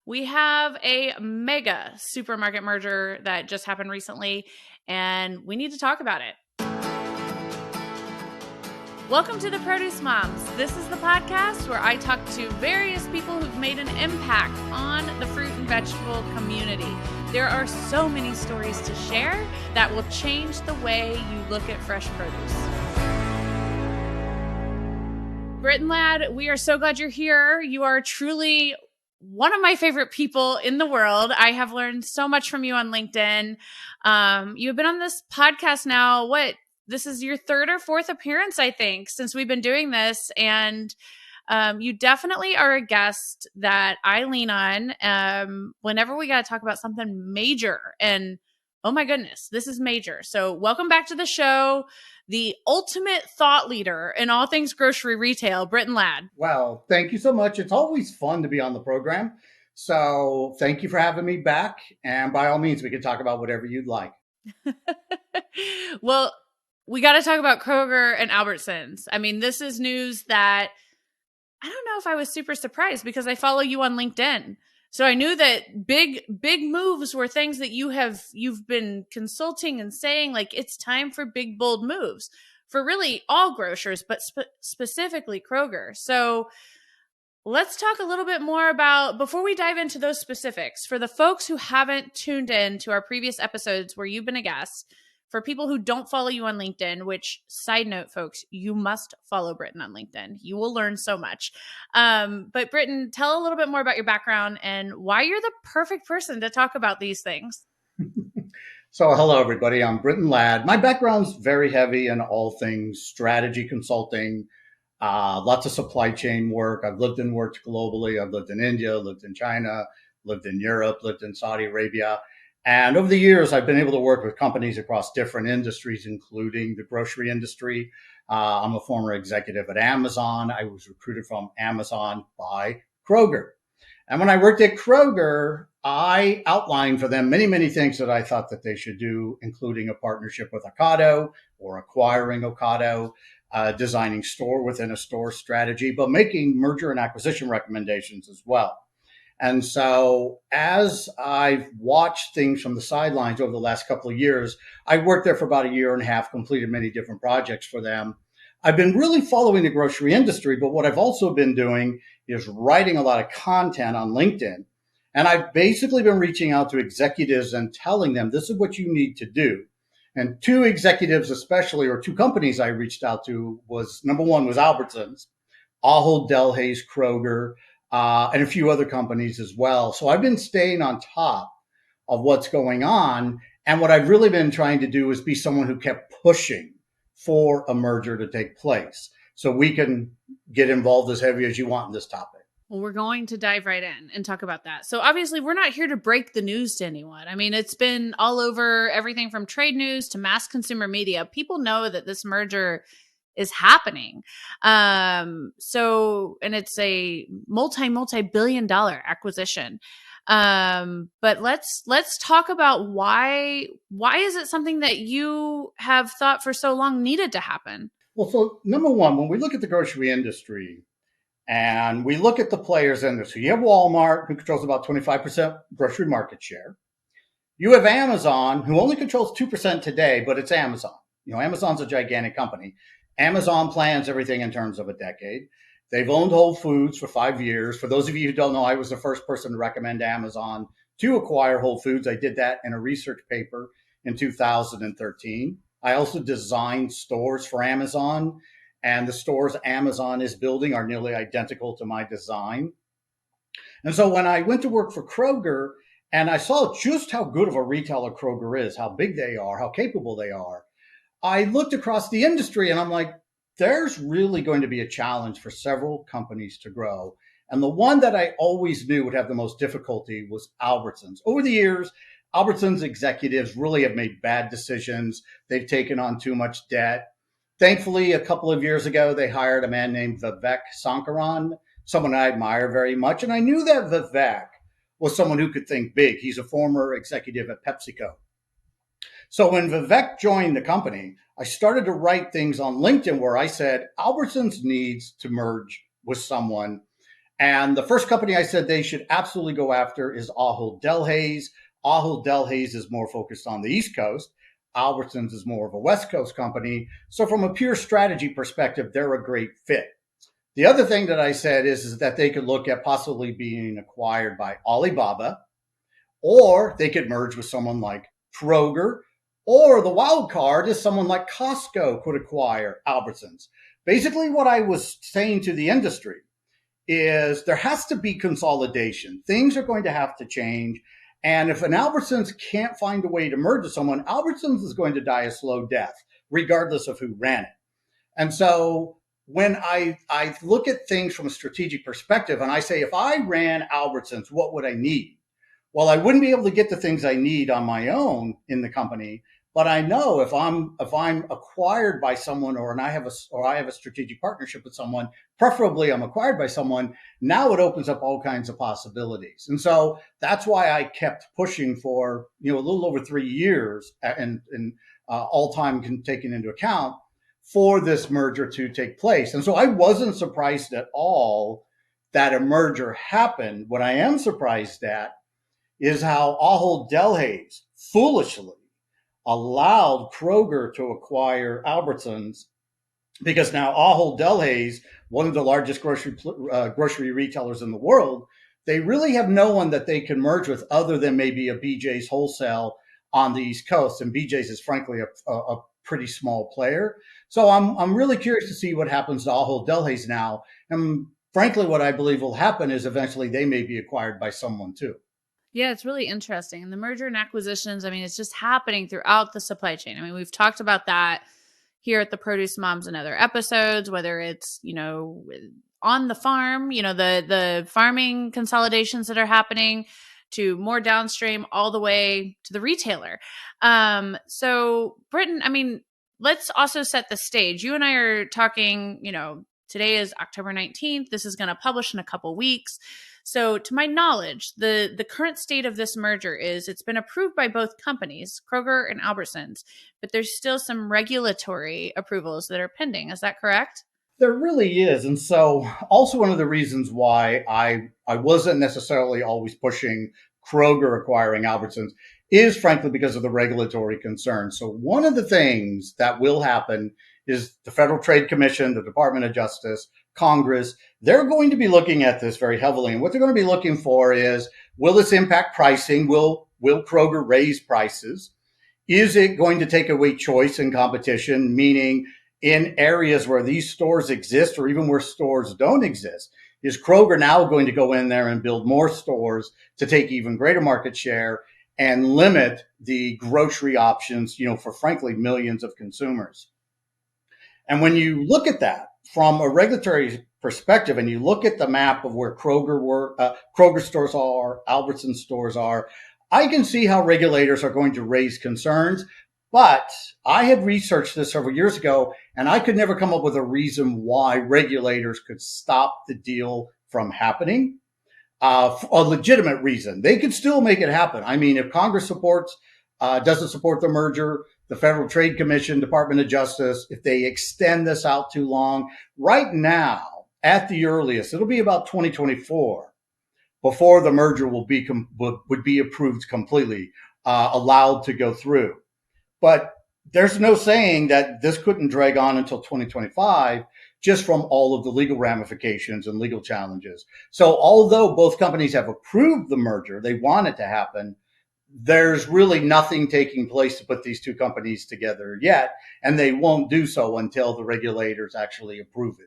We have a mega supermarket merger that just happened recently, and we need to talk about it. Welcome to the Produce Moms. This is the podcast where I talk to various people who've made an impact on the fruit and vegetable community. There are so many stories to share that will change the way you look at fresh produce. Brittain Ladd, we are so glad you're here. You are truly one of my favorite people in the world. I have learned so much from you on LinkedIn. You've been on this podcast now, this is your third or fourth appearance, I think, since we've been doing this. And you definitely are a guest that I lean on whenever we got to talk about something major. And oh my goodness, this is major. So welcome back to the show, the ultimate thought leader in all things grocery retail, Brittain Ladd. Well, thank you so much. It's always fun to be on the program. So thank you for having me back. And by all means, we can talk about whatever you'd like. Well, we got to talk about Kroger and Albertsons. I mean, this is news that I don't know if I was super surprised because I follow you on LinkedIn. So I knew that big moves were things that you've been consulting and saying, like, it's time for big, bold moves for really all grocers, but specifically Kroger. So let's talk a little bit more about, before we dive into those specifics, for the folks who haven't tuned in to our previous episodes where you've been a guest, for people who don't follow you on LinkedIn, which, side note, folks, you must follow Brittain on LinkedIn. You will learn so much. But Brittain, tell a little bit more about your background and why you're the perfect person to talk about these things. So hello, everybody. I'm Brittain Ladd. My background's very heavy in all things strategy consulting, lots of supply chain work. I've lived and worked globally. I've lived in India, lived in China, lived in Europe, lived in Saudi Arabia. And over the years, I've been able to work with companies across different industries, including the grocery industry. I'm a former executive at Amazon. I was recruited from Amazon by Kroger. And when I worked at Kroger, I outlined for them many, many things that I thought that they should do, including a partnership with Ocado or acquiring Ocado, designing store within a store strategy, but making merger and acquisition recommendations as well. And so as I've watched things from the sidelines over the last couple of years, I worked there for about a year and a half, completed many different projects for them. I've been really following the grocery industry, but what I've also been doing is writing a lot of content on LinkedIn. And I've basically been reaching out to executives and telling them, this is what you need to do. And two executives, especially, or two companies I reached out to was, number one was Albertsons, Ahold Delhaize, Kroger, and a few other companies as well. So I've been staying on top of what's going on. And what I've really been trying to do is be someone who kept pushing for a merger to take place. So we can get involved as heavy as you want in this topic. Well, we're going to dive right in and talk about that. So obviously, we're not here to break the news to anyone. I mean, it's been all over everything from trade news to mass consumer media. People know that this merger is happening. And it's a multi-billion dollar acquisition. But let's talk about why is it something that you have thought for so long needed to happen? Well, so number one, when we look at the grocery industry and we look at the players in this, so you have Walmart, who controls about 25% grocery market share. You have Amazon, who only controls 2% today, but it's Amazon. You know, Amazon's a gigantic company. Amazon plans everything in terms of a decade. They've owned Whole Foods for 5 years. For those of you who don't know, I was the first person to recommend Amazon to acquire Whole Foods. I did that in a research paper in 2013. I also designed stores for Amazon, and the stores Amazon is building are nearly identical to my design. And so when I went to work for Kroger and I saw just how good of a retailer Kroger is, how big they are, how capable they are, I looked across the industry and I'm like, there's really going to be a challenge for several companies to grow. And the one that I always knew would have the most difficulty was Albertsons. Over the years, Albertsons executives really have made bad decisions. They've taken on too much debt. Thankfully, a couple of years ago, they hired a man named Vivek Sankaran, someone I admire very much. And I knew that Vivek was someone who could think big. He's a former executive at PepsiCo. So when Vivek joined the company, I started to write things on LinkedIn where I said, Albertsons needs to merge with someone. And the first company I said they should absolutely go after is Ahold Delhaize. Ahold Delhaize is more focused on the East Coast. Albertsons is more of a West Coast company. So from a pure strategy perspective, they're a great fit. The other thing that I said is that they could look at possibly being acquired by Alibaba, or they could merge with someone like Kroger, or the wild card is someone like Costco could acquire Albertsons. Basically, what I was saying to the industry is there has to be consolidation. Things are going to have to change. And if an Albertsons can't find a way to merge with someone, Albertsons is going to die a slow death, regardless of who ran it. And so when I look at things from a strategic perspective and I say, if I ran Albertsons, what would I need? Well, I wouldn't be able to get the things I need on my own in the company, but I know if I'm acquired by someone or I have a strategic partnership with someone, preferably I'm acquired by someone, now it opens up all kinds of possibilities. And so that's why I kept pushing for, a little over 3 years and all time taken into account for this merger to take place. And so I wasn't surprised at all that a merger happened. What I am surprised at is how Ahold Delhaize foolishly allowed Kroger to acquire Albertsons, because now Ahold Delhaize, one of the largest grocery retailers in the world, they really have no one that they can merge with other than maybe a BJ's Wholesale on the East Coast. And BJ's is frankly a pretty small player. So I'm really curious to see what happens to Ahold Delhaize now. And frankly, what I believe will happen is eventually they may be acquired by someone too. Yeah, it's really interesting. And the merger and acquisitions, I mean, it's just happening throughout the supply chain. I mean, we've talked about that here at the Produce Moms and other episodes, whether it's, on the farm, the farming consolidations that are happening to more downstream all the way to the retailer. So Brittain, I mean, let's also set the stage. You and I are talking, today is October 19th. This is going to publish in a couple weeks. So to my knowledge, the current state of this merger is it's been approved by both companies, Kroger and Albertsons, but there's still some regulatory approvals that are pending. Is that correct? There really is. And so also one of the reasons why I wasn't necessarily always pushing Kroger acquiring Albertsons is frankly because of the regulatory concerns. So one of the things that will happen is the Federal Trade Commission, the Department of Justice, Congress, they're going to be looking at this very heavily. And what they're going to be looking for is, will this impact pricing? Will Kroger raise prices? Is it going to take away choice and competition, meaning in areas where these stores exist or even where stores don't exist? Is Kroger now going to go in there and build more stores to take even greater market share and limit the grocery options, for frankly millions of consumers? And when you look at that from a regulatory perspective and you look at the map of where Kroger stores are, Albertsons stores are, I can see how regulators are going to raise concerns. But I had researched this several years ago, and I could never come up with a reason why regulators could stop the deal from happening. For a legitimate reason. They could still make it happen. I mean, if Congress doesn't support the merger, the Federal Trade Commission, Department of Justice, if they extend this out too long, right now, at the earliest, it'll be about 2024 before the merger would be approved completely, allowed to go through. But there's no saying that this couldn't drag on until 2025, just from all of the legal ramifications and legal challenges. So although both companies have approved the merger, they want it to happen, there's really nothing taking place to put these two companies together yet, and they won't do so until the regulators actually approve it.